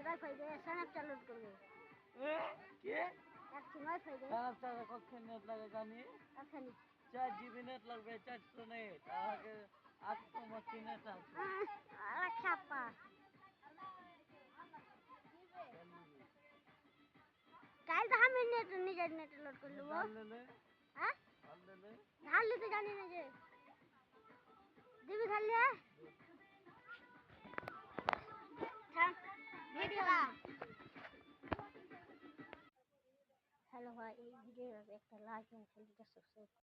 Wifi দিয়ে Snapchat load করবে। কে wifi দিয়ে স্ন্যাপচ্যাটে কখন নেট লাগে জানি? এখন 4 GB নেট লাগবে, 400 নেট। আগে 800 নেট আছে। খাপা কাল তো আমি নেট নিজের নেট লোড করে নেবো। হ্যাঁ ঢাললে তো জানি না যে দিবি ঢাললে ভিডিও। হ্যালো ভাই, এই ভিডিওর একটা লাইক এবং চ্যানেলটা সাবস্ক্রাইব